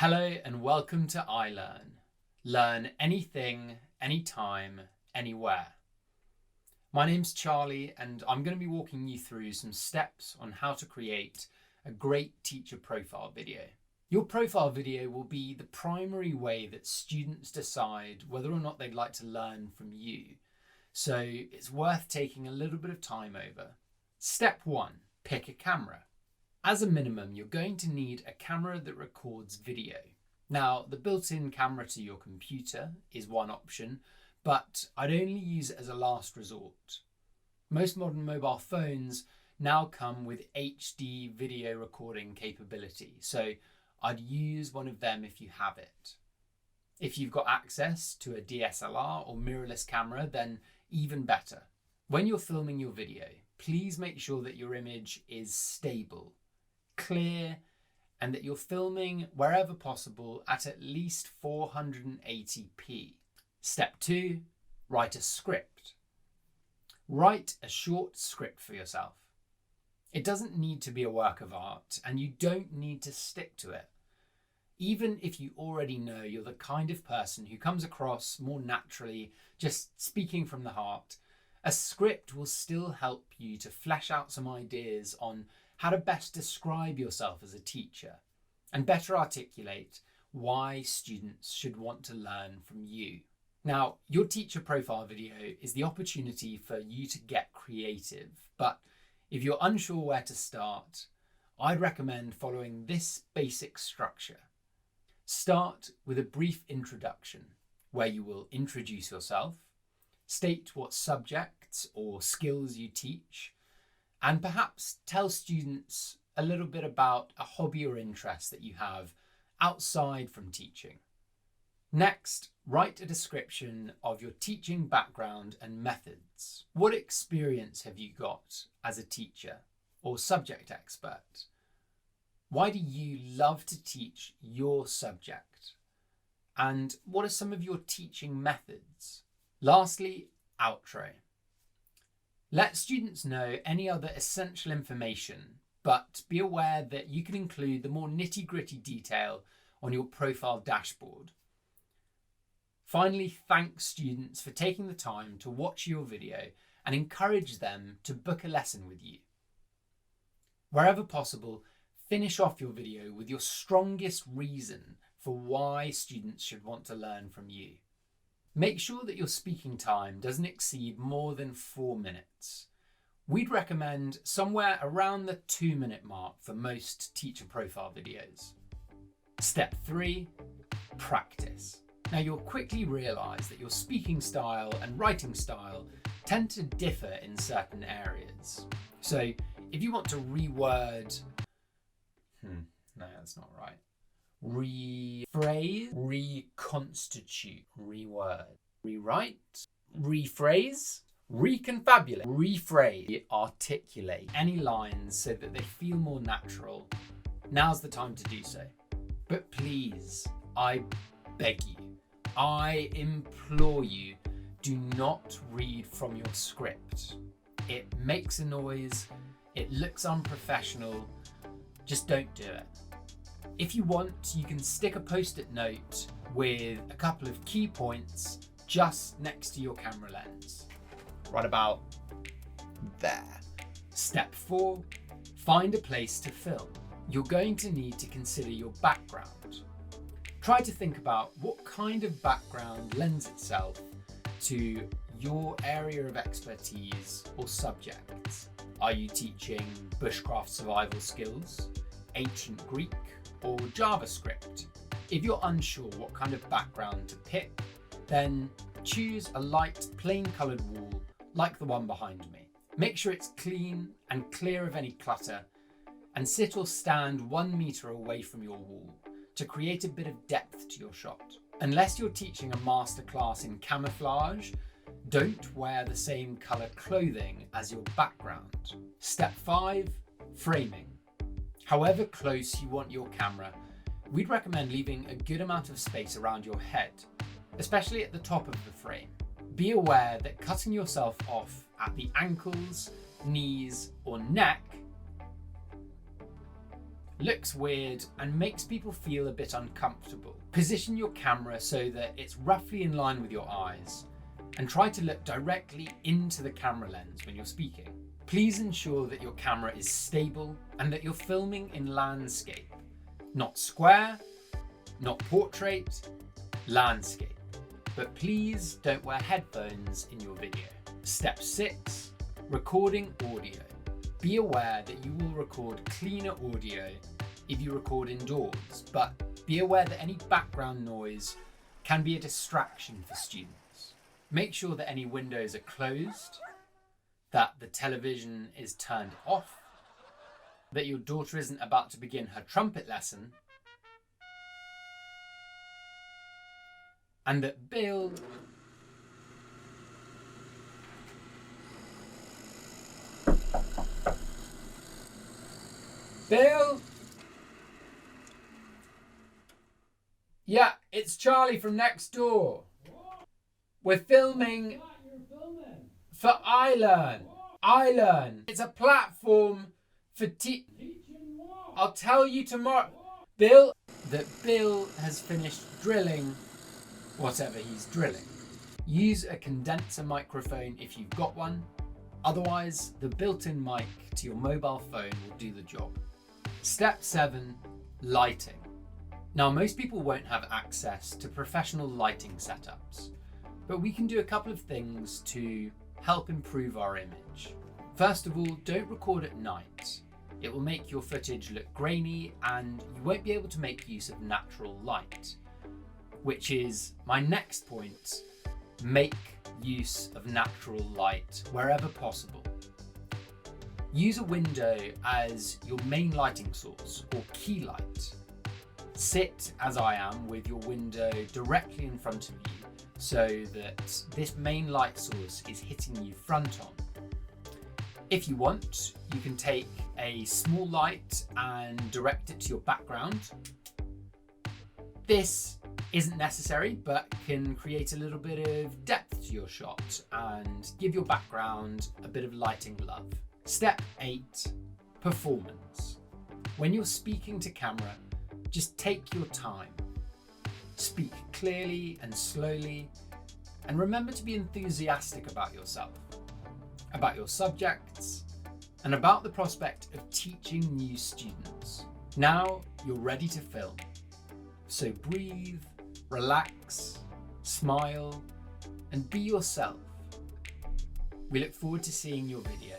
Hello and welcome to iLearn. Learn anything, anytime, anywhere. My name's Charlie and I'm going to be walking you through some steps on how to create a great teacher profile video. Your profile video will be the primary way that students decide whether or not they'd like to learn from you. So it's worth taking a little bit of time over. Step 1, pick a camera. As a minimum, you're going to need a camera that records video. Now, the built-in camera to your computer is one option, but I'd only use it as a last resort. Most modern mobile phones now come with HD video recording capability, so I'd use one of them if you have it. If you've got access to a DSLR or mirrorless camera, then even better. When you're filming your video, please make sure that your image is stable, clear, and that you're filming wherever possible at least 480p. Step 2, write a script. Write a short script for yourself. It doesn't need to be a work of art, and you don't need to stick to it. Even if you already know you're the kind of person who comes across more naturally, just speaking from the heart, a script will still help you to flesh out some ideas on how to best describe yourself as a teacher and better articulate why students should want to learn from you. Now, your teacher profile video is the opportunity for you to get creative, but if you're unsure where to start, I'd recommend following this basic structure. Start with a brief introduction where you will introduce yourself, state what subjects or skills you teach, and perhaps tell students a little bit about a hobby or interest that you have outside from teaching. Next, write a description of your teaching background and methods. What experience have you got as a teacher or subject expert? Why do you love to teach your subject? And what are some of your teaching methods? Lastly, outro. Let students know any other essential information, but be aware that you can include the more nitty-gritty detail on your profile dashboard. Finally, thank students for taking the time to watch your video and encourage them to book a lesson with you. Wherever possible, finish off your video with your strongest reason for why students should want to learn from you. Make sure that your speaking time doesn't exceed more than 4 minutes. We'd recommend somewhere around the 2-minute mark for most teacher profile videos. Step 3, practice. Now you'll quickly realise that your speaking style and writing style tend to differ in certain areas. So if you want to reword, no, that's not right. Rephrase, reconstitute, reword, rewrite, rephrase, reconfabulate, rephrase, articulate any lines so that they feel more natural. Now's the time to do so. But please, I beg you, I implore you, do not read from your script. It makes a noise, it looks unprofessional, just don't do it. If you want, you can stick a post-it note with a couple of key points just next to your camera lens, right about there. Step 4, find a place to film. You're going to need to consider your background. Try to think about what kind of background lends itself to your area of expertise or subject. Are you teaching bushcraft survival skills, ancient Greek, or JavaScript? If you're unsure what kind of background to pick, then choose a light, plain coloured wall like the one behind me. Make sure it's clean and clear of any clutter, and sit or stand 1 metre away from your wall to create a bit of depth to your shot. Unless you're teaching a masterclass in camouflage, don't wear the same colour clothing as your background. Step 5, framing. However close you want your camera, we'd recommend leaving a good amount of space around your head, especially at the top of the frame. Be aware that cutting yourself off at the ankles, knees, or neck looks weird, and makes people feel a bit uncomfortable. Position your camera so that it's roughly in line with your eyes, and try to look directly into the camera lens when you're speaking. Please ensure that your camera is stable and that you're filming in landscape, not square, not portrait, landscape. But please don't wear headphones in your video. Step 6, recording audio. Be aware that you will record cleaner audio if you record indoors, but be aware that any background noise can be a distraction for students. Make sure that any windows are closed, that the television is turned off, that your daughter isn't about to begin her trumpet lesson, and that Bill Yeah, it's Charlie from next door. We're filming for ilern. ilern. It's a platform for I'll tell you tomorrow. Bill has finished drilling whatever he's drilling. Use a condenser microphone if you've got one. Otherwise, the built-in mic to your mobile phone will do the job. Step 7, lighting. Now, most people won't have access to professional lighting setups, but we can do a couple of things to help improve our image. First of all, don't record at night. It will make your footage look grainy and you won't be able to make use of natural light, which is my next point. Make use of natural light wherever possible. Use a window as your main lighting source or key light. Sit, as I am, with your window directly in front of you so that this main light source is hitting you front on. If you want, you can take a small light and direct it to your background. This isn't necessary, but can create a little bit of depth to your shot and give your background a bit of lighting love. Step 8, performance. When you're speaking to camera, just take your time. Speak clearly and slowly, and remember to be enthusiastic about yourself, about your subjects, and about the prospect of teaching new students. Now you're ready to film. So breathe, relax, smile, and be yourself. We look forward to seeing your video.